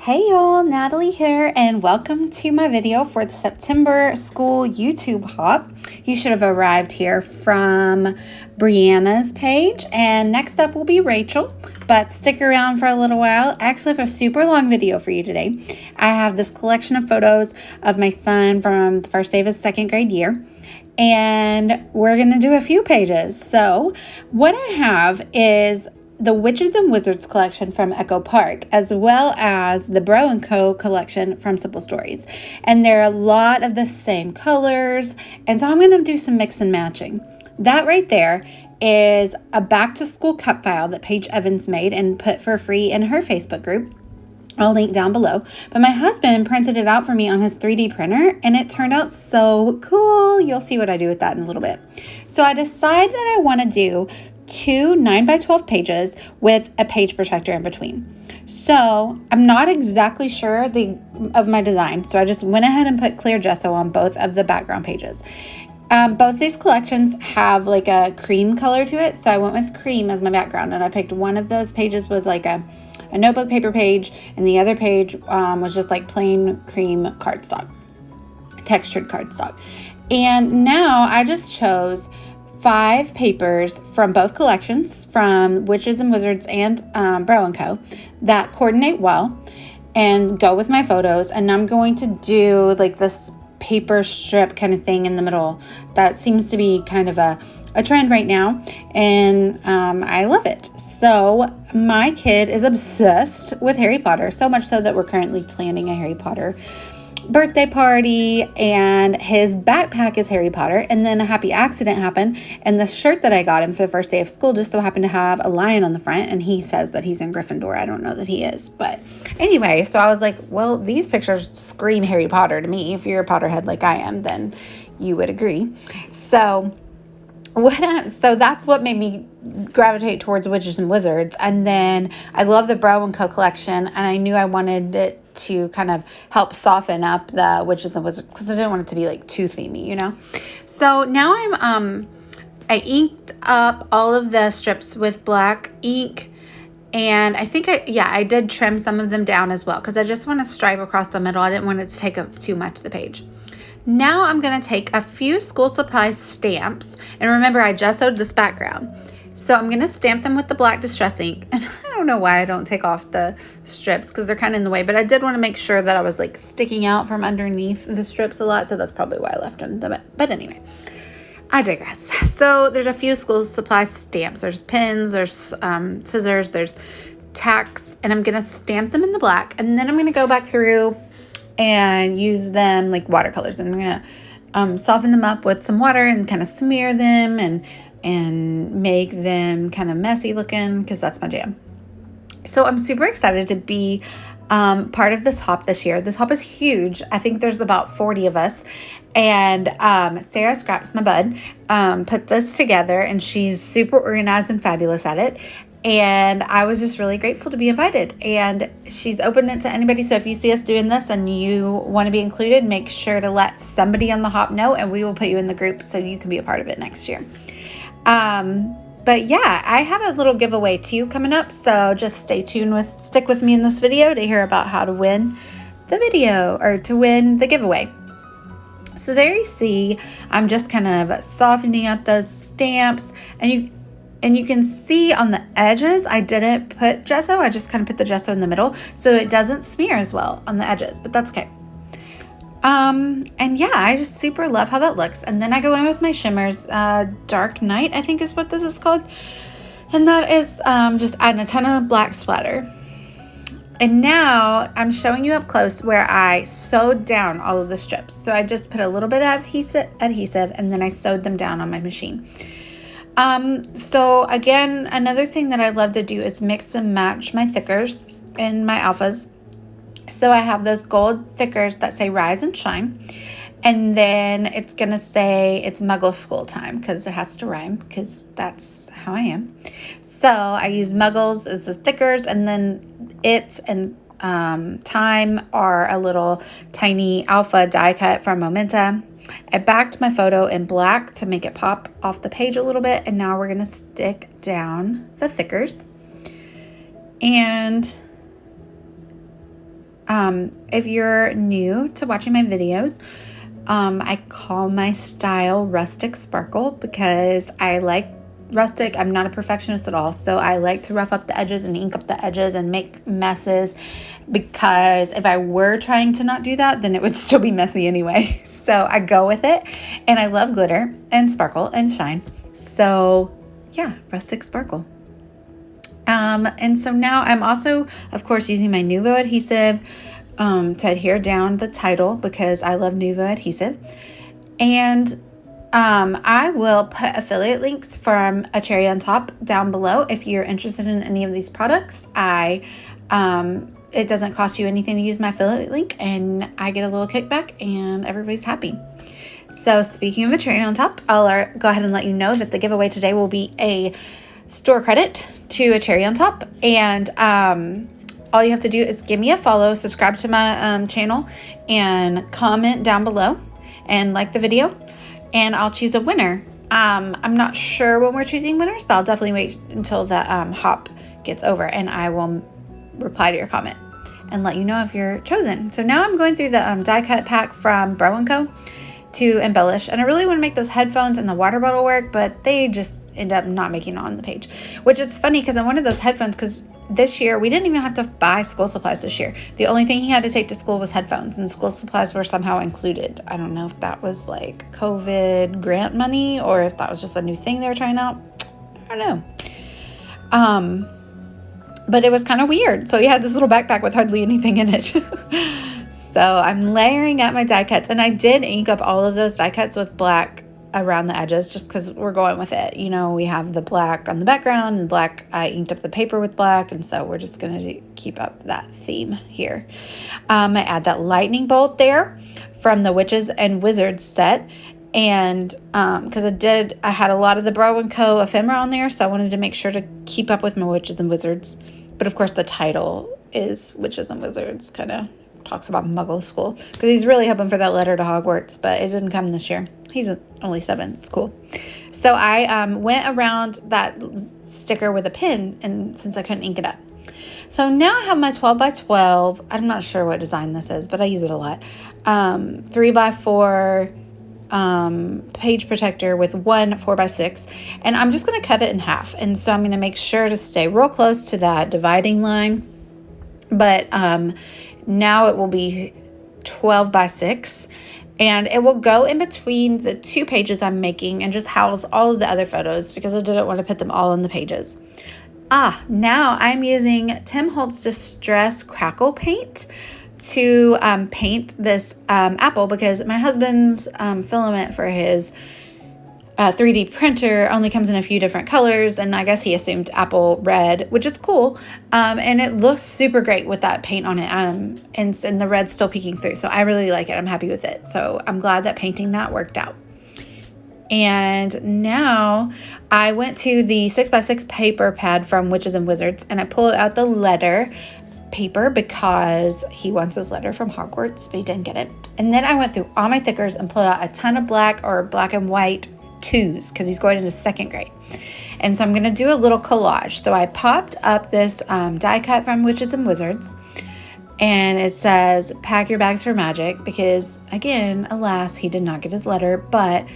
Hey y'all, Natalie here, and welcome to my video for the September school YouTube hop. You should have arrived here from Brianna's page, and next up will be Rachel, but stick around for a little while. I actually have a super long video for you today. I have this collection of photos of my son from the first day of his second grade year, and we're gonna do a few pages. So what I have is the Witches and Wizards collection from Echo Park, as well as the Bro & Co collection from Simple Stories. And they're a lot of the same colors, and so I'm going to do some mix and matching. That right there is a back-to-school cut file that Paige Evans made and put for free in her Facebook group. I'll link down below. But my husband printed it out for me on his 3D printer, and it turned out so cool. You'll see what I do with that in a little bit. So I decided that I want to do two 9x12 pages with a page protector in between. So I'm not exactly sure of my design, so I just went ahead and put clear gesso on both of the background pages. Both these collections have like a cream color to it, so I went with cream as my background, and I picked one of those pages was like a notebook paper page, and the other page was just like plain cream cardstock, textured cardstock. And now I just chose 5 papers from both collections, from Witches and Wizards and Bro & Co, that coordinate well and go with my photos. And I'm going to do like this paper strip kind of thing in the middle. That seems to be kind of a trend right now, and I love it. So my kid is obsessed with Harry Potter, so much so that we're currently planning a Harry Potter birthday party, and his backpack is Harry Potter. And then a happy accident happened, and the shirt that I got him for the first day of school just so happened to have a lion on the front, and he says that he's in Gryffindor. I don't know that he is, but anyway, so I was like, well, these pictures scream Harry Potter to me. If you're a Potterhead like I am, then you would agree. So that's what made me gravitate towards Witches and Wizards. And then I love the Bro & Co collection, and I knew I wanted it to kind of help soften up the Witches and Wizards because I didn't want it to be like too themey, you know. So now I inked up all of the strips with black ink, and I think I did trim some of them down as well because I just want to stripe across the middle. I didn't want it to take up too much of the page. Now I'm going to take a few school supply stamps, and remember I gessoed this background. So I'm going to stamp them with the black distress ink, and I don't know why I don't take off the strips because they're kind of in the way, but I did want to make sure that I was like sticking out from underneath the strips a lot, so that's probably why I left them. But anyway, I digress. So there's a few school supply stamps. There's pins, there's scissors, there's tacks, and I'm going to stamp them in the black, and then I'm going to go back through and use them like watercolors, and I'm going to soften them up with some water and kind of smear them and make them kind of messy looking because that's my jam. So I'm super excited to be part of this hop this year. This hop is huge. I think there's about 40 of us, and Sarah Scraps, my bud, put this together, and she's super organized and fabulous at it. And I was just really grateful to be invited, and she's opened it to anybody. So if you see us doing this and you want to be included, make sure to let somebody on the hop know, and we will put you in the group so you can be a part of it next year. But yeah, I have a little giveaway too coming up, so just stick with me in this video to hear about how to win the video, or to win the giveaway. So there you see, I'm just kind of softening up those stamps, and you can see on the edges, I didn't put gesso. I just kind of put the gesso in the middle so it doesn't smear as well on the edges, but that's okay. And yeah, I just super love how that looks. And then I go in with my shimmers, Dark Night, I think is what this is called. And that is just adding a ton of black splatter. And now I'm showing you up close where I sewed down all of the strips. So I just put a little bit of adhesive, and then I sewed them down on my machine. So again, another thing that I love to do is mix and match my thickers and my alphas. So I have those gold thickers that say Rise and Shine, and then it's going to say it's Muggle School Time because it has to rhyme, because that's how I am. So I use Muggles as the thickers, and then It and Time are a little tiny alpha die cut from Momenta. I backed my photo in black to make it pop off the page a little bit, and now we're going to stick down the thickers. And If you're new to watching my videos, I call my style rustic sparkle because I like rustic. I'm not a perfectionist at all, so I like to rough up the edges and ink up the edges and make messes, because if I were trying to not do that, then it would still be messy anyway. So I go with it, and I love glitter and sparkle and shine. So yeah, rustic sparkle. And so now I'm also, of course, using my Nuvo adhesive to adhere down the title because I love Nuvo adhesive. And I will put affiliate links from A Cherry on Top down below if you're interested in any of these products. It doesn't cost you anything to use my affiliate link, and I get a little kickback, and everybody's happy. So speaking of A Cherry on Top, I'll go ahead and let you know that the giveaway today will be a store credit to A Cherry on Top, and all you have to do is give me a follow, subscribe to my channel, and comment down below and like the video, and I'll choose a winner. I'm not sure when we're choosing winners, but I'll definitely wait until the hop gets over, and I will reply to your comment and let you know if you're chosen. So now I'm going through the die cut pack from Bro & Co. to embellish, and I really want to make those headphones and the water bottle work, but they just end up not making it on the page, which is funny because I wanted those headphones because this year we didn't even have to buy school supplies this year. The only thing he had to take to school was headphones, and school supplies were somehow included. I don't know if that was like COVID grant money or if that was just a new thing they were trying out. I don't know. But it was kind of weird. So he had this little backpack with hardly anything in it. So I'm layering up my die cuts, and I did ink up all of those die cuts with black around the edges just because we're going with it. You know, we have the black on the background and black. I inked up the paper with black, and so we're just going to keep up that theme here. I add that lightning bolt there from the Witches and Wizards set, and because I had a lot of the Bro & Co. ephemera on there, so I wanted to make sure to keep up with my Witches and Wizards. But of course the title is Witches and Wizards, kind of talks about Muggle school, because he's really hoping for that letter to Hogwarts, but it didn't come this year. He's only 7. It's cool. So I went around that sticker with a pin, and since I couldn't ink it up. So now I have my 12 by 12. I'm not sure what design this is, but I use it a lot. 3 by 4 page protector with one 4 by 6, and I'm just going to cut it in half. And so I'm going to make sure to stay real close to that dividing line, but now it will be 12 by 6, and it will go in between the 2 pages I'm making and just house all of the other photos because I didn't want to put them all in the pages. Now I'm using Tim Holtz Distress Crackle Paint to paint this apple, because my husband's filament for his 3D printer only comes in a few different colors, and I guess he assumed apple red, which is cool, and it looks super great with that paint on it, and the red's still peeking through, so I really like it. I'm happy with it, so I'm glad that painting that worked out. And now I went to the 6x6 paper pad from Witches and Wizards, and I pulled out the letter paper because he wants his letter from Hogwarts, but he didn't get it. And then I went through all my thickers and pulled out a ton of black or black and white 2s because he's going into 2nd grade. And so I'm going to do a little collage. So I popped up this die cut from Witches and Wizards, and it says, "Pack your bags for magic," because again, alas, he did not get his letter, but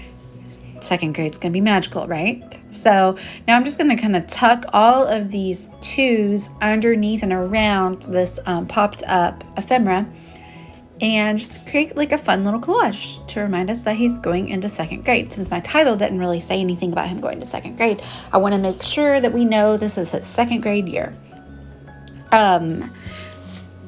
2nd grade's going to be magical, right? So now I'm just going to kind of tuck all of these 2s underneath and around this popped up ephemera, and just create like a fun little collage to remind us that he's going into 2nd grade. Since my title didn't really say anything about him going to 2nd grade, I want to make sure that we know this is his 2nd grade year.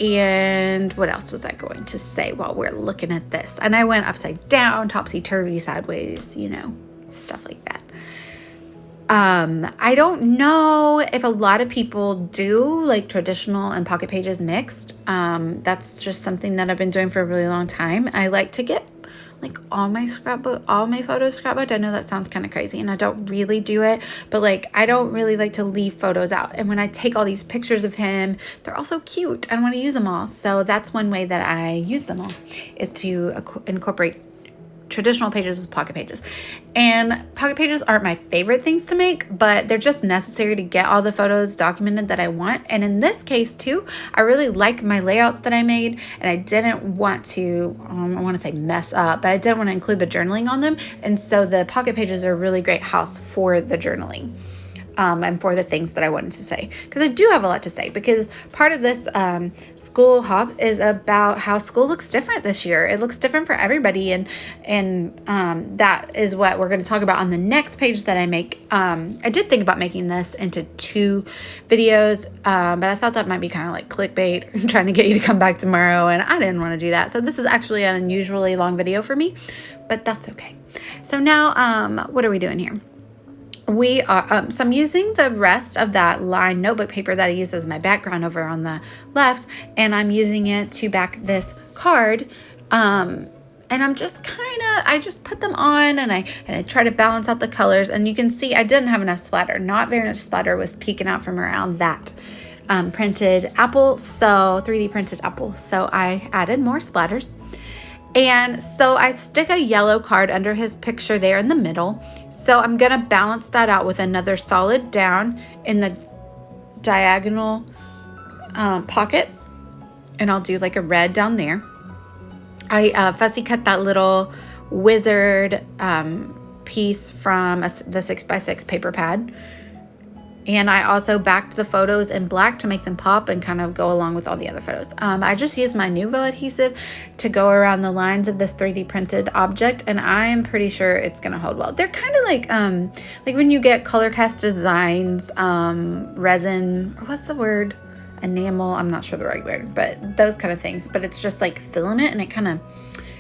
And what else was I going to say while we're looking at this? And I went upside down, topsy-turvy, sideways, you know, stuff like that. I don't know if a lot of people do like traditional and pocket pages mixed. That's just something that I've been doing for a really long time. I like to get like all my photos scrapbooked. I know that sounds kind of crazy, and I don't really do it, but like I don't really like to leave photos out. And when I take all these pictures of him, they're all so cute. I want to use them all. So that's one way that I use them all, is to incorporate traditional pages with pocket pages. And pocket pages aren't my favorite things to make, but they're just necessary to get all the photos documented that I want. And in this case too, I really like my layouts that I made, and I didn't want to, I want to say mess up, but I didn't want to include the journaling on them. And so the pocket pages are a really great house for the journaling. And for the things that I wanted to say, because I do have a lot to say, because part of this school hop is about how school looks different this year. It looks different for everybody, and that is what we're going to talk about on the next page that I make. I did think about making this into 2 videos, but I thought that might be kind of like clickbait, trying to get you to come back tomorrow, and I didn't want to do that. So this is actually an unusually long video for me, but that's okay. So now, what are we doing here? We are, so I'm using the rest of that lined notebook paper that I use as my background over on the left, and I'm using it to back this card. And I'm just I just put them on, and I try to balance out the colors, and you can see I didn't have enough splatter. Not very much splatter was peeking out from around that printed apple, so 3D printed apple. So I added more splatters. And so I stick a yellow card under his picture there in the middle. So I'm going to balance that out with another solid down in the diagonal pocket. And I'll do like a red down there. I fussy cut that little wizard piece from the 6x6 paper pad. And I also backed the photos in black to make them pop and kind of go along with all the other photos. I just used my Nuvo adhesive to go around the lines of this 3D printed object, and I'm pretty sure it's gonna hold well. They're kind of like when you get color cast designs, resin, or what's the word? Enamel, I'm not sure the right word, but those kind of things. But it's just like filament, and it kind of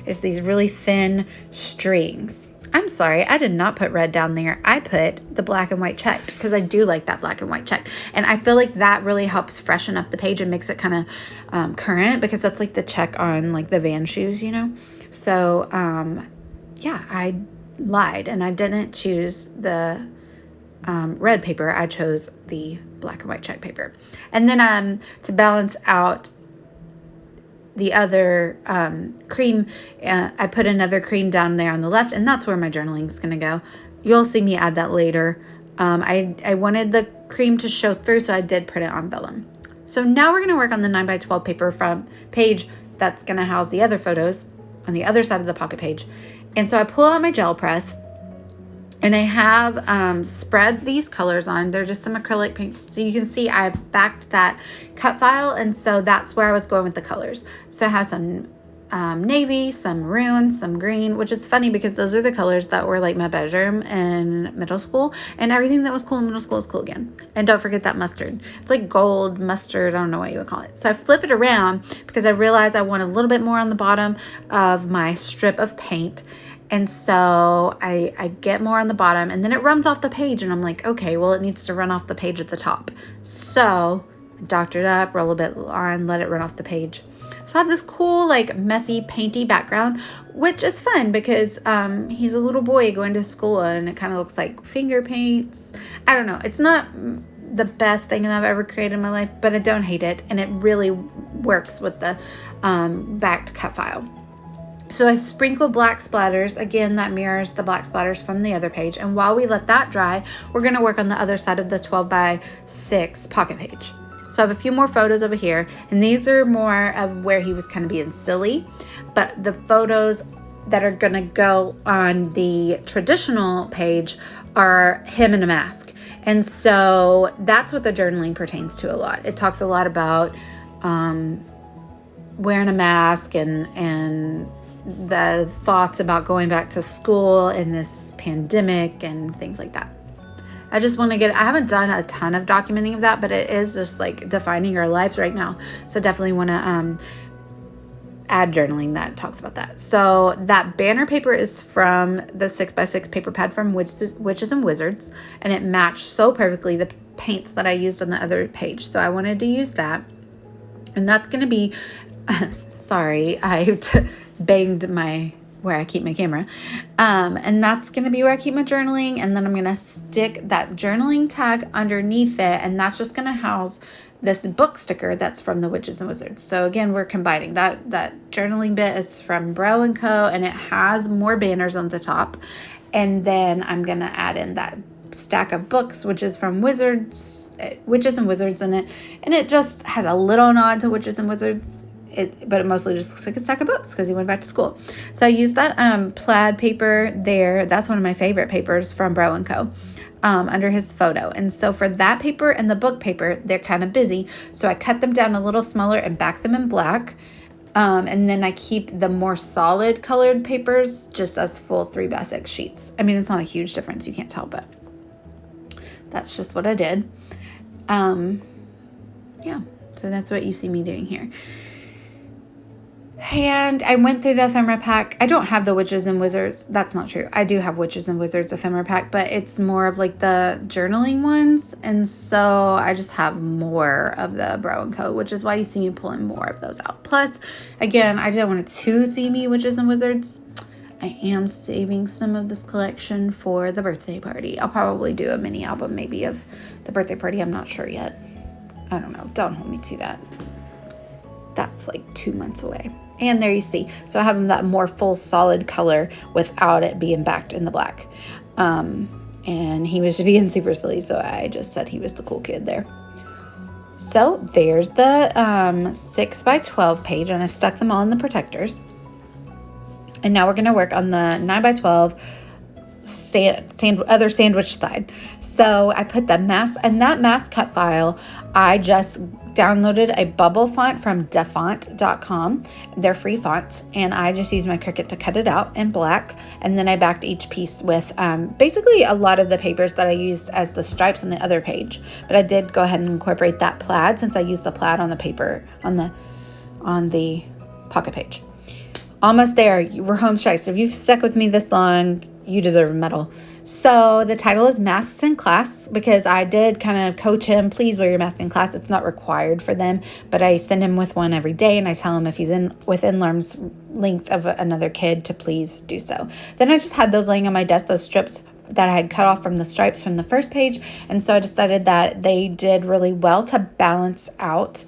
is these really thin strings. I'm sorry, I did not put red down there. I put the black and white checked because I do like that black and white check. And I feel like that really helps freshen up the page and makes it kind of current, because that's like the check on like the Van shoes, you know? So yeah, I lied and I didn't choose the red paper. I chose the black and white check paper. And then to balance out the other cream, I put another cream down there on the left, and that's where my journaling is going to go. You'll see me add that later. I wanted the cream to show through, so I did print it on vellum. So now we're going to work on the 9x12 paper from page that's going to house the other photos on the other side of the pocket page. And so I pull out my gel press, and I have spread these colors on. They're just some acrylic paints. So you can see I've backed that cut file, and so that's where I was going with the colors. So I have some navy, some maroon, some green, which is funny because those are the colors that were like my bedroom in middle school, and everything that was cool in middle school is cool again. And don't forget that mustard. It's like gold mustard. I don't know what you would call it. So I flip it around because I realized I want a little bit more on the bottom of my strip of paint. And so I get more on the bottom, and then it runs off the page, and I'm like, okay, well, it needs to run off the page at the top. So I doctor it up, roll a bit on, let it run off the page. So I have this cool, like messy, painty background, which is fun because he's a little boy going to school, and it kind of looks like finger paints. I don't know. It's not the best thing that I've ever created in my life, but I don't hate it, and it really works with the backed cut file. So I sprinkle black splatters. Again, that mirrors the black splatters from the other page. And while we let that dry, we're going to work on the other side of the 12x6 pocket page. So I have a few more photos over here, and these are more of where he was kind of being silly. But the photos that are going to go on the traditional page are him in a mask. And so that's what the journaling pertains to a lot. It talks a lot about wearing a mask and the thoughts about going back to school in this pandemic and things like that. I just want to I haven't done a ton of documenting of that, but it is just like defining our lives right now. So definitely want to add journaling that talks about that. So that banner paper is from the 6x6 paper pad from Witches and Wizards, and it matched so perfectly the paints that I used on the other page. So I wanted to use that, and that's going to be, sorry, I banged where I keep my camera. And that's going to be where I keep my journaling. And then I'm going to stick that journaling tag underneath it. And that's just going to house this book sticker that's from the Witches and Wizards. So again, we're combining that journaling bit is from Bro & Co. and it has more banners on the top. And then I'm going to add in that stack of books, which is from Witches and Wizards in it. And it just has a little nod to Witches and Wizards, but it mostly just looks like a stack of books because he went back to school. So I used that plaid paper there. That's one of my favorite papers from Bro & Co. Under his photo. And so for that paper and the book paper, they're kind of busy. So I cut them down a little smaller and back them in black. And then I keep the more solid colored papers just as full 3x6 sheets. I mean, it's not a huge difference. You can't tell, but that's just what I did. Yeah, so that's what you see me doing here. And I went through the ephemera pack. I don't have the Witches and Wizards. That's not true. I do have Witches and Wizards ephemera pack, but it's more of like the journaling ones. And so I just have more of the Bro & Co., which is why you see me pulling more of those out. Plus, again, I didn't want a too themey Witches and Wizards. I am saving some of this collection for the birthday party. I'll probably do a mini album maybe of the birthday party. I'm not sure yet. I don't know. Don't hold me to that. That's like 2 months away. And there you see. So I have that more full solid color without it being backed in the black. And he was being super silly, so I just said he was the cool kid there. So there's the 6x12 page, and I stuck them all in the protectors. And now we're going to work on the 9x12 other sandwich side. So I put the mask, and that mask cut file, I just downloaded a bubble font from defont.com. They're free fonts, and I just used my Cricut to cut it out in black, and then I backed each piece with basically a lot of the papers that I used as the stripes on the other page. But I did go ahead and incorporate that plaid since I used the plaid on the paper on the pocket page. Almost there. We're home stretch. So if you've stuck with me this long, you deserve a medal. So the title is Masks in Class because I did kind of coach him. Please wear your mask in class. It's not required for them, but I send him with one every day, and I tell him if he's within arm's length of another kid to please do so. Then I just had those laying on my desk, those strips that I had cut off from the stripes from the first page, and so I decided that they did really well to balance out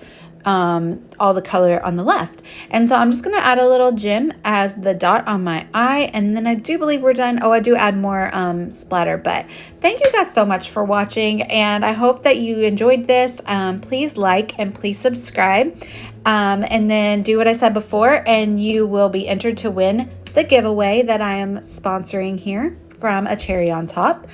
all the color on the left. And so I'm just going to add a little gem as the dot on my eye, and then I do believe we're done. Oh, I do add more splatter, but thank you guys so much for watching, and I hope that you enjoyed this. Please like and please subscribe, and then do what I said before, and you will be entered to win the giveaway that I am sponsoring here from A Cherry on Top.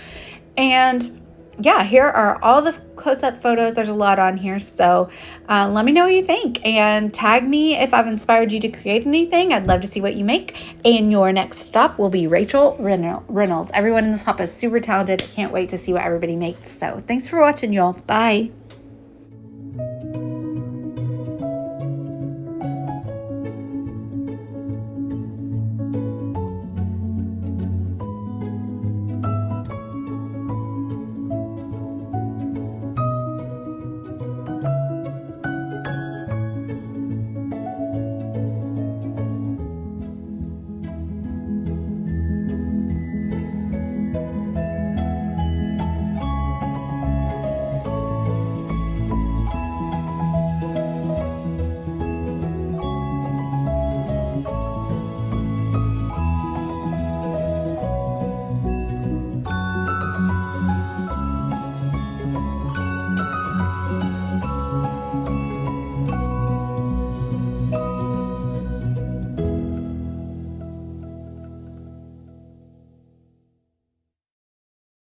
And yeah, here are all the close-up photos. There's a lot on here, so let me know what you think, and tag me if I've inspired you to create anything. I'd love to see what you make, and your next stop will be Rachel Reynolds. Everyone in this hop is super talented. I can't wait to see what everybody makes, so thanks for watching, y'all. Bye.